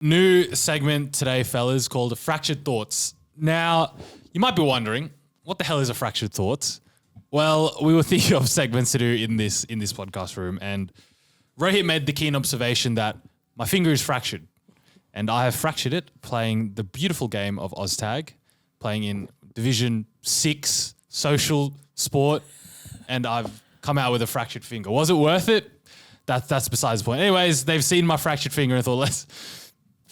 New segment today, fellas, called Fractured Thoughts. Now, you might be wondering, what the hell is a fractured thoughts? Well, we were thinking of segments to do in this podcast room, and Rohit made the keen observation that my finger is fractured, and I have fractured it playing the beautiful game of OzTag, playing in Division 6 social sport, and I've come out with a fractured finger. Was it worth it? That's besides the point. Anyways, they've seen my fractured finger and thought, let's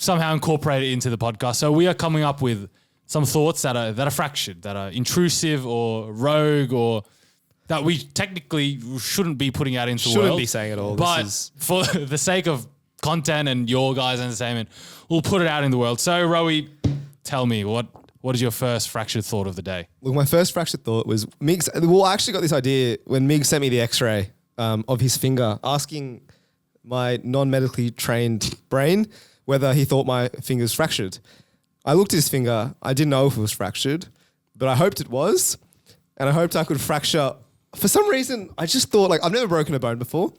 somehow incorporate it into the podcast. So we are coming up with some thoughts that are fractured, that are intrusive or rogue, or that we technically shouldn't be putting out into the world. Shouldn't be saying it all. But for the sake of content and your guys' entertainment, we'll put it out in the world. So, Rowie, tell me, what is your first fractured thought of the day? Look, my first fractured thought was Miggs. Well, I actually got this idea when Miggs sent me the X-ray of his finger, asking my non-medically trained brain whether he thought my finger's fractured. I looked at his finger. I didn't know if it was fractured, but I hoped it was, and I hoped I could fracture. For some reason, I just thought, like, I've never broken a bone before,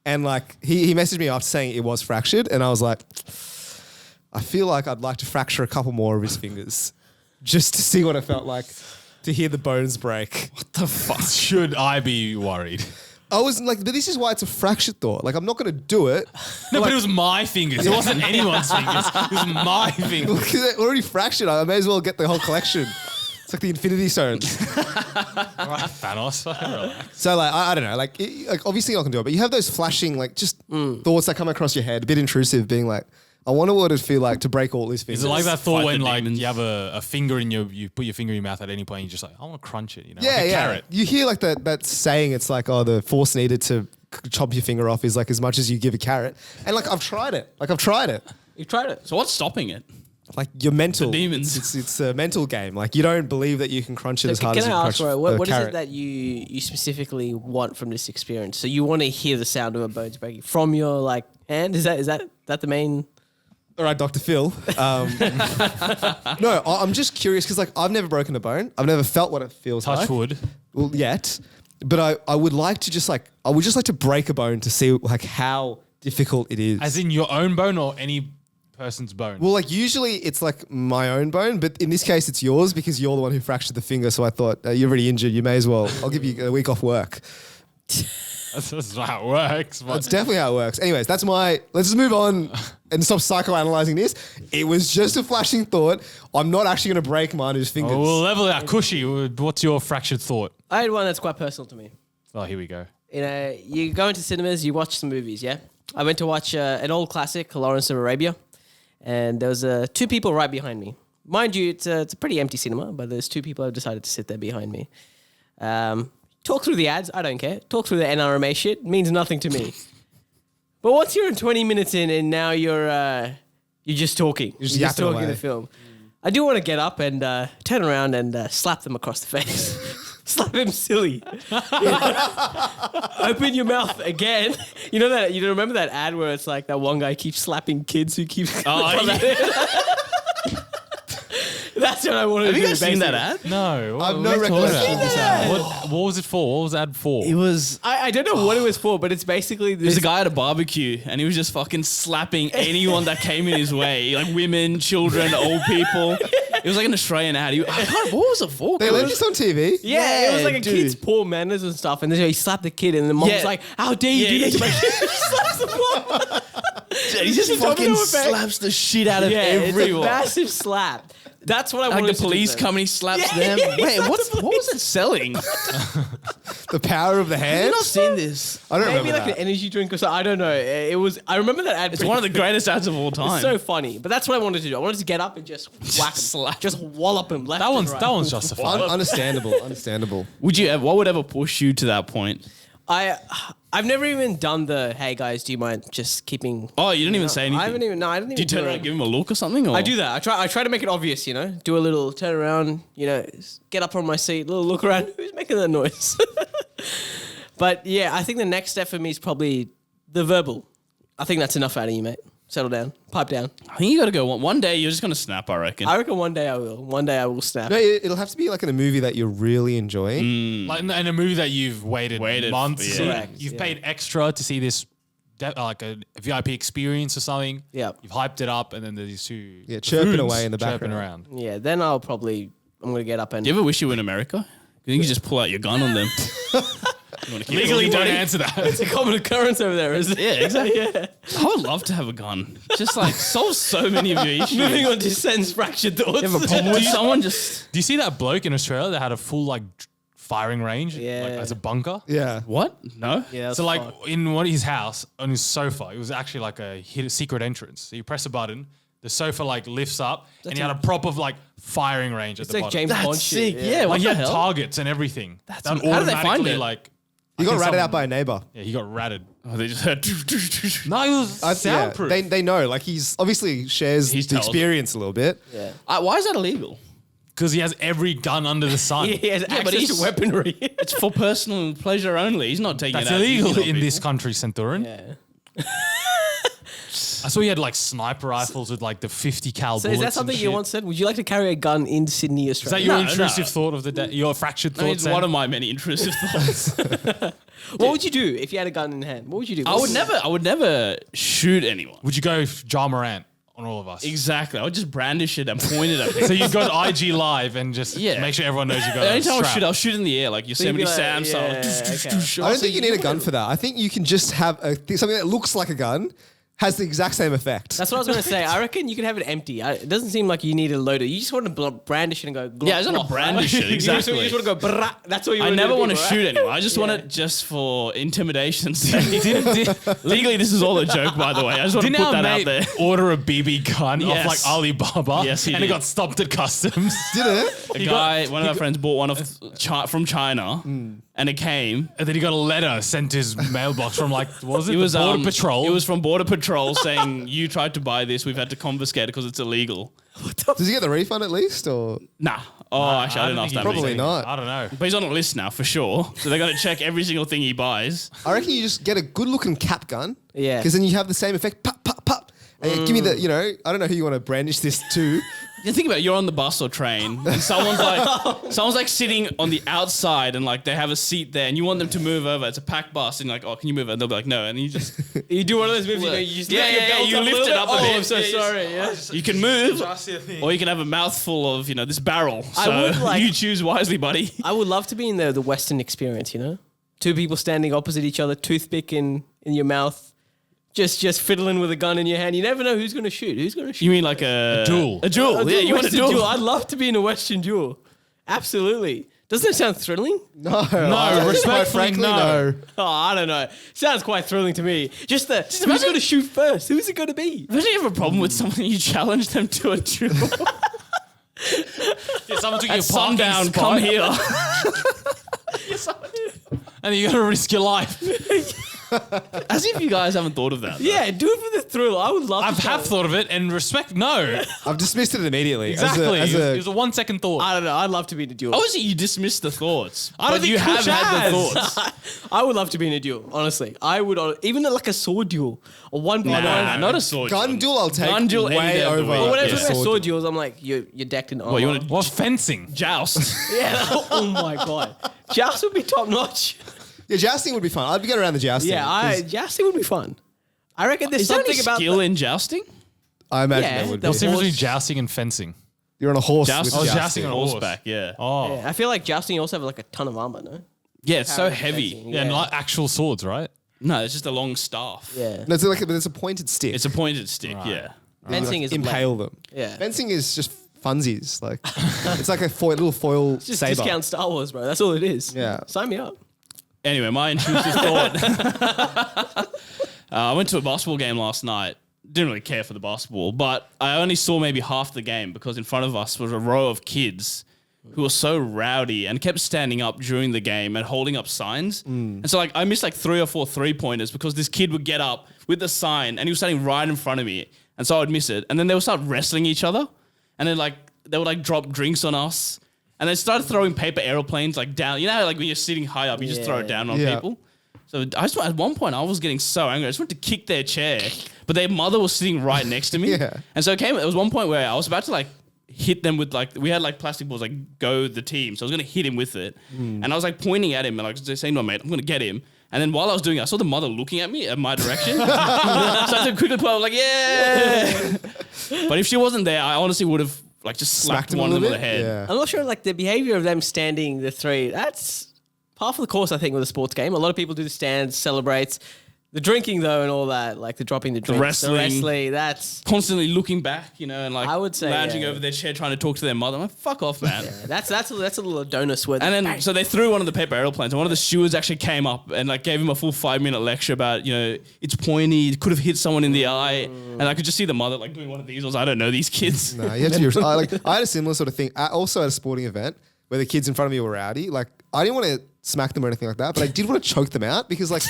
and like he messaged me after saying it was fractured, and I was like, I feel like I'd like to fracture a couple more of his fingers just to see what it felt like to hear the bones break. What the fuck? Should I be worried? I was like, but this is why it's a fractured thought. Like, I'm not going to do it. No, but it was my fingers. It wasn't anyone's fingers. It was my fingers. Because they're already fractured. I may as well get the whole collection. It's like the Infinity Stones. All right, Thanos. Relax. So, like, I don't know. Like, obviously I can do it, but you have those flashing, like, just thoughts that come across your head, a bit intrusive, being like, I wonder what it'd feel like to break all these fingers. Is it like that thought Fight when the like demons. you have a finger in you put your finger in your mouth at any point, and you're just like, I want to crunch it, you know? Yeah, like a yeah. carrot. You hear like that saying, it's like, oh, the force needed to chop your finger off is like as much as you give a carrot. And like, I've tried it. You've tried it. So what's stopping it? Like your mental. The demons. It's a mental game. Like you don't believe that you can crunch it as hard Can as you I crunch ask, Roy, what is carrot. it that you specifically want from this experience? So you want to hear the sound of a bones breaking from your like hand? Is that the main? All right, Dr. Phil. No, I'm just curious because like I've never broken a bone. I've never felt what it feels Touch like. wood. Well, yet. But I would like to just like, I would just like to break a bone to see like how difficult it is. As in your own bone or any person's bone? Well, like usually it's like my own bone, but in this case it's yours because you're the one who fractured the finger. So I thought, you're already injured. You may as well. I'll give you a week off work. That's not how it works. But That's definitely how it works. Anyways, let's just move on and stop psychoanalyzing this. It was just a flashing thought. I'm not actually going to break Manu's fingers. Oh, we'll level it out. Cushy, what's your fractured thought? I had one that's quite personal to me. Oh, here we go. You know, you go into cinemas, you watch some movies, yeah? I went to watch an old classic, Lawrence of Arabia, and there was two people right behind me. Mind you, it's a pretty empty cinema, but there's two people who have decided to sit there behind me. Talk through the ads, I don't care. Talk through the NRMA shit, means nothing to me. But once you're 20 minutes in and now you're just talking. You're just yapping talking away. the film. I do want to get up and turn around and slap them across the face. Slap him silly. Open your mouth again. You know that? You remember that ad where it's like that one guy keeps slapping kids who keep. That's what I wanted to do. Have you guys seen that ad? No. I've no recollection of this ad. What was it for? What was the ad for? It was. I don't know what it was for, but it's basically this. There's a guy at a barbecue and he was just fucking slapping anyone that came in his way, like women, children, old people. It was like an Australian ad. What was it for? They let this on TV. Yeah, it was like a dude. kid's poor manners and stuff, and then he slapped the kid, and the mom's Yeah. like, "How dare you do Yeah, that to my yeah. kid?" He slaps the mom. He just It's fucking domino effect. slaps the shit out of Yeah, everyone. it's a massive slap. That's what I Like wanted the police to do. come and he slaps Yeah, them. yeah, he Wait, slaps what was it selling? The power of the hand. I've not seen this. I don't Maybe remember like that. an energy drink or something. I don't know. It was. I remember that ad. It's one of the greatest ads of all time. It's so funny, but that's what I wanted to do. I wanted to get up and just whack him, just wallop him left. that and one's right. that one's justified. Understandable. What would ever push you to that point? I've never even done the hey guys, do you mind just keeping? Oh, you didn't even say anything. I haven't even. No, I didn't even. Do you turn do around it. and give him a look or something? Or? I do that. I try to make it obvious, you know. Do a little turn around, you know, get up from my seat, little look around. Who's making that noise? But yeah, I think the next step for me is probably the verbal. I think that's enough out of you, mate. Settle down, pipe down. I think you got to go. One day you're just gonna snap. I reckon. I reckon one day I will. One day I will snap. No, it'll have to be like in a movie that you're really enjoying. Like in a movie that you've waited Waited, months. yeah. to see. Correct, You've yeah. paid extra to see this like a VIP experience or something. Yeah. You've hyped it up, and then there's these two chirping buffoons away in the chirping background. around. Yeah, then I'm going to get up and. Do you ever wish you were in America? You can just pull out your gun on them. Legally, don't answer that. It's a common occurrence over there, isn't it? Yeah, exactly. Yeah. I would love to have a gun. Just like solve so many of your issues. Moving on to Sen's fractured thoughts. You have a problem with someone just... Do you see that bloke in Australia that had a full like firing range, Yeah. like as a bunker? Yeah. What? No? Yeah, that's So like fucked. in one of his house on his sofa, it was actually like a secret entrance. So you press a button, the sofa like lifts up, and he had a proper like firing range at It's the like bottom. James Bond That's shit. sick. Yeah, Like what he the had hell? targets and everything. That's That how did they find automatically, it? like He got I think ratted out someone- by a neighbor. Yeah, he got ratted. Oh, they just heard... No, it was Yeah, soundproof. they know. Like he's obviously shares He's the told. experience a little bit. Yeah. Why is that illegal? Because he has every gun under the sun. He has but access he's- to weaponry. It's for personal pleasure only. He's not taking That's it out. illegal using on in this people. country, Centurion. Yeah. I saw he had like sniper rifles with like the 50 cal So bullets. is that and something you shit. once said? Would you like to carry a gun in Sydney, Is that Australia? your No, intrusive no. thought of the day? Your fractured I mean, thoughts? it's Sam? one of my many intrusive thoughts. What would you do if you had a gun in hand? What would you do? I would never shoot anyone. Would you go Ja Morant on all of us? Exactly. I would just brandish it and point it at people. So you go to IG Live and just Yeah. make sure everyone knows you got The a only time I strap. shoot, I'll shoot in the air like Yosemite like, Sam style. yeah, okay. I don't think you need a gun for that. I think you can just have something that looks like a gun, has the exact same effect. That's what I was going to say. I reckon you can have it empty. It doesn't seem like you need a loader. You just want to brandish it and go. Glop, Yeah, I just want glop, to brandish right? it. You just Exactly. want to go. Brah. That's all you. I wanna never do want to people, shoot right? anyone. I just want Yeah. it just for intimidation. Legally, this is all a joke, by the way. I just want to Didn't put our that out mate there. order a BB gun off Yes. like Alibaba? Yes, he and it did. got stopped at customs. Did it? A guy, one of our friends bought one from China, and it came. And then he got a letter sent to his mailbox from like, what was it? It was Border Patrol. It was from Border Patrol saying you tried to buy this. We've had to confiscate it because it's illegal. Does he get the refund at least, or Nah. Oh, actually, I didn't ask that. Probably many. not. I don't know. But he's on a list now for sure. So they're going to check every single thing he buys. I reckon you just get a good-looking cap gun. Yeah. Because then you have the same effect. Pop, pop, pop. And give me the, I don't know who you want to brandish this to. You think about it, you're on the bus or train, and someone's like sitting on the outside, and like they have a seat there, and you want them to move over. It's a packed bus, and you're like, oh, can you move it? And they'll be like, no, and you just You do one of those moves. You just Yeah, lift your yeah, belt you up a lift little it up a bit. bit. Oh, I'm so Yeah, sorry. Yeah. you can move, or you can have a mouthful of this barrel. I So would like- you choose wisely, buddy. I would love to be in the Western experience. Two people standing opposite each other, toothpick in your mouth, just fiddling with a gun in your hand. You never know who's going to shoot. Who's going to shoot? You mean like a duel. A duel. Yeah, you want a Western duel. I'd love to be in a Western duel. Absolutely. Doesn't it sound thrilling? No, respectfully, frankly, no. Oh, I don't know. Sounds quite thrilling to me. Just who's going to shoot first? Who's it going to be? Imagine you have a problem with someone, you challenge them to a duel. Yeah, someone took your At parking sundown, spot, come here. and you got to risk your life. As if you guys haven't thought of that. though. Yeah, do it for the thrill. I would love I to. have thought of it and respect. No, I've dismissed it immediately. exactly. As It was a 1 second thought. I don't know. I'd love to be in a duel. Obviously, you dismiss the thoughts. I don't but think you have Kush had the has. thoughts. I would love to be in a duel. Honestly, I would. Even like a sword duel or one by Nah, one. not a sword. gun duel, I'll take Gun duel any way day of the over. week. But when I Yeah. talk about sword duels, I'm like, you're decked in armor. What, you want to What fencing? joust? Yeah. Oh my god. Joust would be top notch. Yeah, jousting would be fun. I'd be getting around the jousting. Yeah, jousting would be fun. I reckon there's Is there any something about skill in jousting? I imagine Yeah, there would the be. What's the difference between horse- jousting and fencing? You're on a horse Jousting. with Oh, jousting. jousting on a horse. Horseback, yeah. Oh, Yeah, I feel like jousting you also have like a ton of armor, no? Yeah, it's so Power heavy. fencing, yeah, not actual swords, right? No, it's just a long staff. Yeah. No, it's a pointed stick. It's a pointed stick, Right. yeah. Fencing is a impale them. Yeah. Fencing is just funsies. Like it's like a little foil Just saber. discount Star Wars, bro. That's all it is. Yeah. Sign me up. Anyway, my intrusive thought. I went to a basketball game last night. Didn't really care for the basketball, but I only saw maybe half the game because in front of us was a row of kids who were so rowdy and kept standing up during the game and holding up signs. And so I missed like 3 or 4 3-pointers because this kid would get up with the sign and he was standing right in front of me. And so I would miss it. And then they would start wrestling each other. And then they would drop drinks on us. And they started throwing paper aeroplanes down. You know how when you're sitting high up, you just throw it down on Yeah. people? So at one point I was getting so angry. I just wanted to kick their chair. But their mother was sitting right next to me. Yeah. And so there was one point where I was about to hit them with we had plastic balls go the team. So I was going to hit him with it. And I was pointing at him and saying to my mate, I'm going to get him. And then while I was doing it, I saw the mother looking at me at my direction. So I had to quickly pull up, like, yeah. But if she wasn't there, I honestly would have like just slapped him one a of them little on the bit? head. Yeah. I'm not sure, like, the behavior of them standing the three, that's par for the course, I think, with a sports game. A lot of people do the stands, celebrates. The drinking, though, and all that, like the dropping the drinks, the wrestling, that's... Constantly looking back, you know, and like I would say, lounging yeah. over their chair trying to talk to their mother. I'm like, fuck off, man. That's a little Adonis with. And then, bang. so they threw one of the paper airplanes, and one of the stewards actually came up and like gave him a full 5-minute lecture about, you know, it's pointy, it could have hit someone in the eye, and I could just see the mother like doing one of these. I was, I don't know these kids. No, you have to be, I had a similar sort of thing. Also at a sporting event where the kids in front of me were rowdy. Like, I didn't want to smack them or anything like that, but I did want to choke them out because like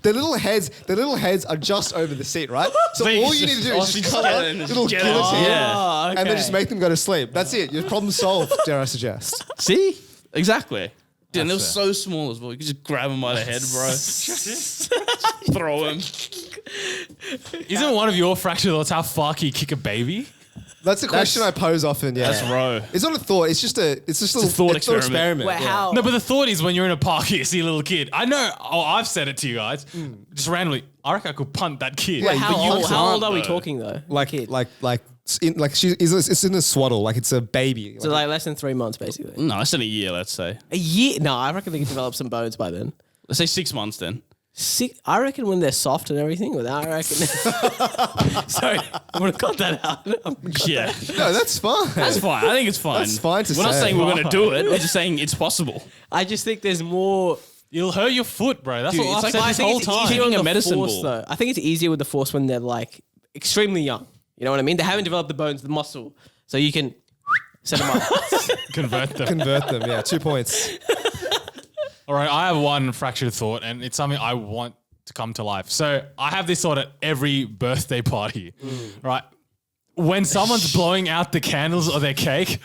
their little heads are just over the seat, right? So all you need to do is just cut out a little guillotine Yeah. and then just make them go to sleep. That's it. Your problem solved, dare I suggest. See? Exactly. Dude, and they were That's so small as well. You could just grab them by the head, bro. Throw him. Isn't one of your fractured thoughts how far can you kick a baby? That's a question I pose often, yeah. That's row. It's not a thought, it's just a thought experiment. Wait, yeah. how? No, but the thought is when you're in a park, you see a little kid. I know. Oh, I've said it to you guys. Just randomly. I reckon I could punt that kid. Yeah, How but you old, how old are we though. talking though? Kid. It's in a swaddle, like it's a baby. So like less than 3 months, basically. No, less than a year, let's say. A year? No, I reckon they can develop some bones by then. Let's say 6 months then. I reckon when they're soft and everything. I reckon. Sorry, I'm gonna cut that out. Yeah. No, that's fine. That's fine. I think it's fine. That's fine to We're not say. saying we're going to do it. We're just saying it's possible. I just think there's more. You'll hurt your foot, bro. That's Dude, what it's I've like- said I this think whole it's time. easier on the a medicine force, ball. though. I think it's easier with the force when they're like extremely young. You know what I mean? They haven't developed the bones, the muscle, so you can set them up. Convert them. Convert them, yeah. 2 points. All right, I have one fractured thought, and it's something I want to come to life. So I have this thought at every birthday party, right? When someone's blowing out the candles or their cake,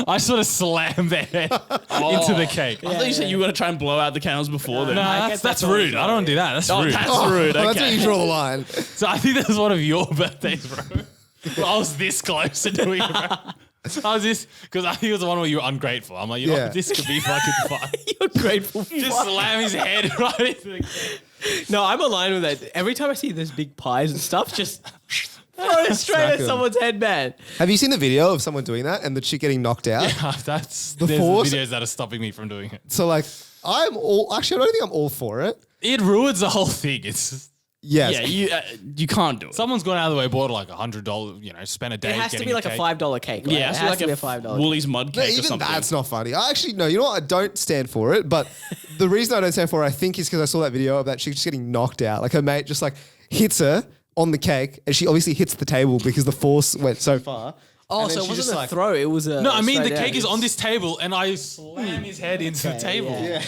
I sort of slam their head into the cake. I thought you said you were going to try and blow out the candles before then. No, that's rude. I don't want to do that. That's rude. That's rude. Oh, that's Okay. where you draw the line. So I think that was one of your birthdays, bro. I was this close to doing it, bro. I was this, because I think it was the one where you were ungrateful. I'm like, you know, Yeah. this could be fucking fun. You're grateful. Just slam his head right into the cake. No, I'm aligned with that. Every time I see those big pies and stuff, just throw it straight Smack at 'em. someone's head, man. Have you seen the video of someone doing that and the chick getting knocked out? There's force- videos that are stopping me from doing it. So like, I don't think I'm all for it. It ruins the whole thing. It's just, Yes. Yeah, you can't do it. someone's gone out of the way, bought like $100, spent a day. It has to getting be like a cake. $5 cake. Right? Yeah, it it has has to be a like $5. Woolies mud No, cake or even something. that's not funny. I actually, no, you know what? I don't stand for it. But the reason I don't stand for it, I think, is because I saw that video of that chick just getting knocked out. Like her mate just like hits her on the cake and she obviously hits the table because the force went so far. Oh, And then so it she wasn't just, a like- throw. It was a. No, I mean the straight cake out. is on this table, and I slam his head into the table. yeah.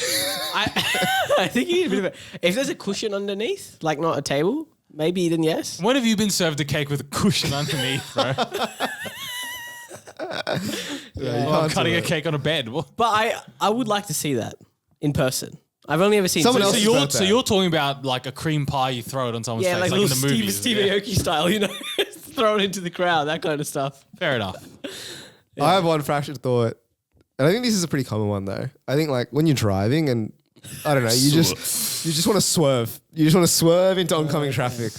I think you need a bit of a. If there's a cushion underneath, like not a table, maybe then yes. When have you been served a cake with a cushion underneath, bro? Yeah, you Or can't cutting do a it. cake on a bed. What? But I would like to see that in person. I've only ever seen Someone So else's you're birthday. so you're talking about like a cream pie you throw it on someone's Yeah, face, like like in little the movies. Steve Yeah. Aoki style, you know, throw it into the crowd, that kind of stuff. Fair enough. I have one fractured thought. And I think this is a pretty common one though. I think like when you're driving and I don't know, you just want to swerve. You just want to swerve into oncoming traffic.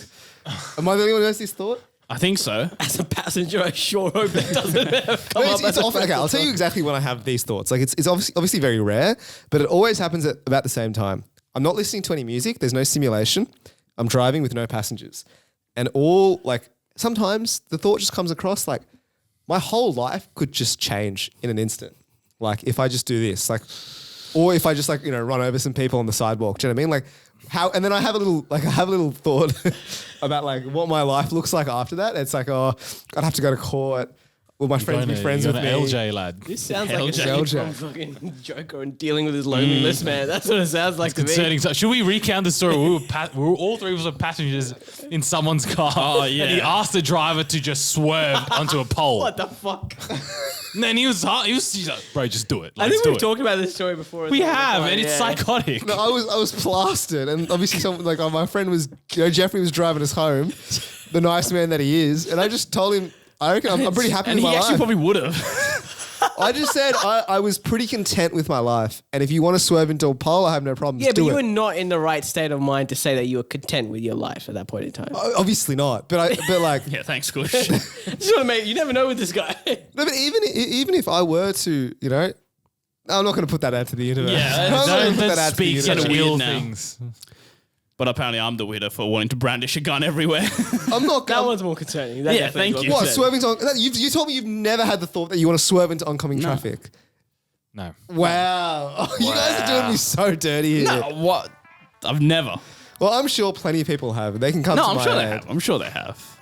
Am I the only one who has this thought? I think so. As a passenger, I sure hope that doesn't come No, up. it's often, okay, I'll tell you exactly when I have these thoughts. Like it's obviously very rare, but it always happens at about the same time. I'm not listening to any music. There's no simulation. I'm driving with no passengers. And sometimes the thought just comes across like my whole life could just change in an instant. Like if I just do this, like, or if I just run over some people on the sidewalk. Do you know what I mean? Like how, and then I have a little thought about like what my life looks like after that. It's like, oh, I'd have to go to court. Will my friends be friends with an me? LJ lad. This sounds like a LJ. scene from fucking Joker and dealing with his loneliness, man. That's what it sounds like to me. Concerning. So should we recount the story? We were all three of us were passengers in someone's car. Oh, yeah. And he asked the driver to just swerve onto a pole. What the fuck? And then he's like, bro, just do it. I Let's think do we've it. talked about this story before. We have, and it's psychotic. No, I was plastered, and obviously someone like my friend was, Jeffrey was driving us home, the nice man that he is, and I just told him, I reckon I'm pretty happy And with he my actually life. probably would have. I just said I was pretty content with my life. And if you want to swerve into a pole, I have no problem. Yeah, Just but do you were it. not in the right state of mind to say that you were content with your life at that point in time. Obviously not. But like, Yeah, thanks, Kush. Just want to make you never know with this guy. no, but even if I were to, you know, I'm not going to put that out to the universe. Yeah, I'm not gonna Don't, put that don't out to the speak universe. such Weird ill now. things. But apparently I'm the weirdo for wanting to brandish a gun everywhere. I'm not That going. one's more concerning. Yeah, Definitely thank more you. What, concerning. swerving to you told me you've never had the thought that you want to swerve into oncoming traffic. No. Wow. Oh, you guys are doing me so dirty here. No, what? I've never. Well, I'm sure plenty of people have. They can come No, to I'm my sure they aid. have. I'm sure they have.